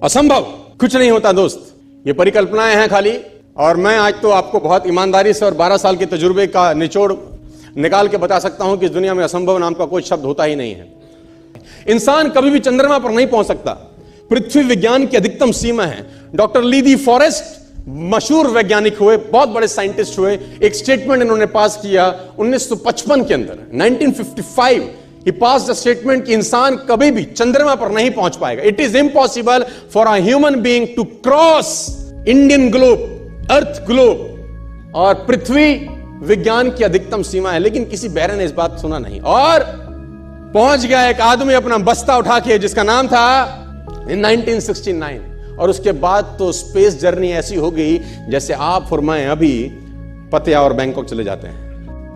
असंभव कुछ नहीं होता दोस्त, ये परिकल्पनाएं हैं खाली। और मैं आज तो आपको बहुत ईमानदारी से और 12 साल के तजुर्बे का निचोड़ निकाल के बता सकता हूं कि इस दुनिया में असंभव नाम का कोई शब्द होता ही नहीं है। इंसान कभी भी चंद्रमा पर नहीं पहुंच सकता, पृथ्वी विज्ञान की अधिकतम सीमा है। डॉक्टर ली दी फॉरेस्ट मशहूर वैज्ञानिक हुए, बहुत बड़े साइंटिस्ट हुए। एक स्टेटमेंट इन्होंने पास किया 1955 के अंदर, 1955 ही पास द स्टेटमेंट कि इंसान कभी भी चंद्रमा पर नहीं पहुंच पाएगा। It is impossible for a human being to cross Indian globe, earth globe. और पृथ्वी विज्ञान की अधिकतम सीमा है, लेकिन किसी बहरे ने इस बात सुना नहीं और पहुंच गया एक आदमी अपना बस्ता उठा के, जिसका नाम था इन 1969। और उसके बाद तो स्पेस जर्नी ऐसी हो गई जैसे आप और मैं अभी पतिया और बैंकॉक चले जाते हैं।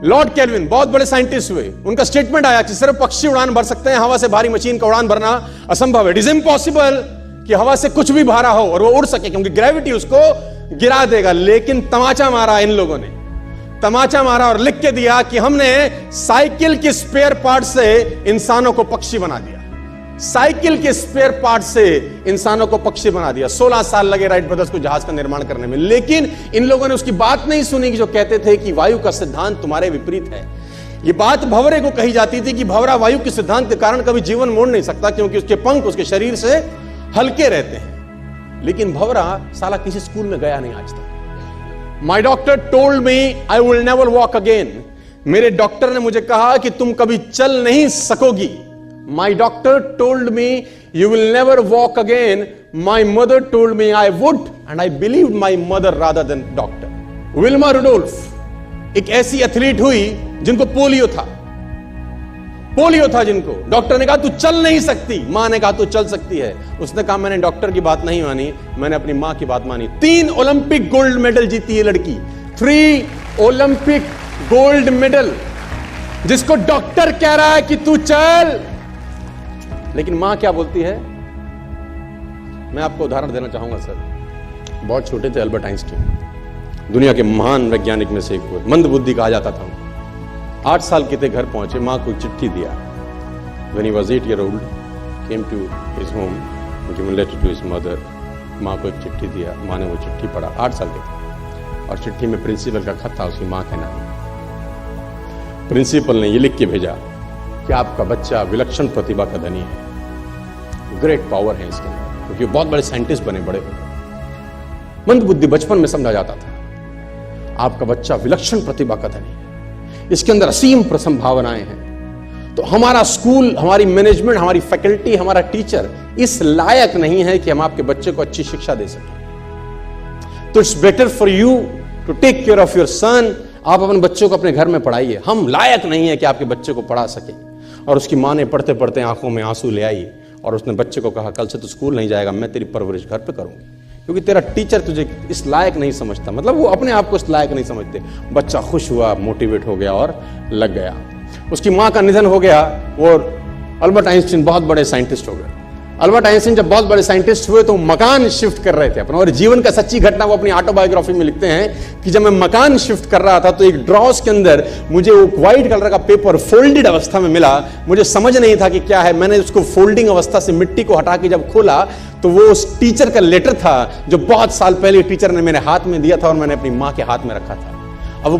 लॉर्ड केल्विन बहुत बड़े साइंटिस्ट हुए, उनका स्टेटमेंट आया कि सिर्फ पक्षी उड़ान भर सकते हैं, हवा से भारी मशीन का उड़ान भरना असंभव है। इट इज इम्पॉसिबल कि हवा से कुछ भी भारा हो और वो उड़ सके, क्योंकि ग्रेविटी उसको गिरा देगा। लेकिन तमाचा मारा इन लोगों ने, तमाचा मारा और लिख के दिया कि हमने साइकिल के स्पेयर पार्ट से इंसानों को पक्षी बना दिया। साइकिल के स्पेयर पार्ट से इंसानों को पक्षी बना दिया। 16 साल लगे राइट ब्रदर्स को जहाज का निर्माण करने में, लेकिन इन लोगों ने उसकी बात नहीं सुनी कि जो कहते थे कि वायु का सिद्धांत तुम्हारे विपरीत है। यह बात भंवरे को कही जाती थी कि भंवरा वायु के सिद्धांत के कारण कभी जीवन मोड़ नहीं सकता, क्योंकि उसके पंख उसके शरीर से हल्के रहते हैं। लेकिन भंवरा साला किसी स्कूल में गया नहीं आज तक। माई doctor told me I will never walk again. मेरे डॉक्टर ने मुझे कहा कि तुम कभी चल नहीं सकोगी। My doctor told me you will never walk again. My mother told me I would, and I believed my mother rather than doctor. Wilma Rudolph एक ऐसी एथलीट हुई जिनको पोलियो था, जिनको डॉक्टर ने कहा तू चल नहीं सकती, मां ने कहा तू चल सकती है। उसने कहा मैंने डॉक्टर की बात नहीं मानी, मैंने अपनी मां की बात मानी। 3 ओलंपिक गोल्ड मेडल जीती है लड़की, 3 ओलंपिक गोल्ड मेडल, जिसको डॉक्टर कह रहा है कि तू चल। लेकिन मां क्या बोलती है? मैं आपको उदाहरण देना चाहूंगा सर। बहुत छोटे थे अल्बर्ट आइंस्टीन, दुनिया के महान वैज्ञानिक में से एक हुए, मंदबुद्धि कहा जाता था। 8 साल के थे, घर पहुंचे, मां को चिट्ठी दिया। When he was 8 years old, came to his home, given letter to his mother. मां को एक चिट्ठी दिया, मां ने वो चिट्ठी पढ़ा। 8 साल के थे और चिट्ठी में प्रिंसिपल का खत था, उसकी मां के नाम। प्रिंसिपल ने ये लिख के भेजा कि आपका बच्चा विलक्षण प्रतिभा का धनी है, ग्रेट पावर है इसके अंदर, क्योंकि बहुत बड़े साइंटिस्ट बने, बड़े हो गए। मंदबुद्धि बचपन में समझा जाता था। आपका बच्चा विलक्षण प्रतिभा का धनी है, इसके अंदर असीम संभावनाएं हैं। तो हमारा स्कूल, हमारी मैनेजमेंट, हमारी फैकल्टी, हमारा टीचर इस लायक नहीं है कि हम आपके बच्चे को अच्छी शिक्षा दे सकें। तो it's better for you to take care of your son. आप अपने बच्चों को अपने घर में पढ़ाइए, हम लायक नहीं है कि आपके बच्चे को पढ़ा सके। और उसकी मां ने पढ़ते पढ़ते आंखों में आंसू ले आई और उसने बच्चे को कहा कल से तो स्कूल नहीं जाएगा, मैं तेरी परवरिश घर पे करूंगी, क्योंकि तेरा टीचर तुझे इस लायक नहीं समझता। मतलब वो अपने आप को इस लायक नहीं समझते। बच्चा खुश हुआ, मोटिवेट हो गया और लग गया। उसकी मां का निधन हो गया, वो अल्बर्ट आइंस्टीन बहुत बड़े साइंटिस्ट हो गए। अल्बर्ट आइंस्टीन जब बहुत बड़े साइंटिस्ट हुए तो मकान शिफ्ट कर रहे थे अपना, और जीवन का सच्ची घटना वो अपनी ऑटोबायोग्राफी में लिखते हैं कि जब मैं मकान शिफ्ट कर रहा था तो एक ड्रॉस के अंदर मुझे वो व्हाइट कलर का पेपर फोल्डेड अवस्था में मिला। मुझे समझ नहीं था कि क्या है। मैंने उसको फोल्डिंग अवस्था से मिट्टी को हटा के जब खोला तो वो उस टीचर का लेटर था जो बहुत साल पहले टीचर ने मेरे हाथ में दिया था और मैंने अपनी मां के हाथ में रखा था। अब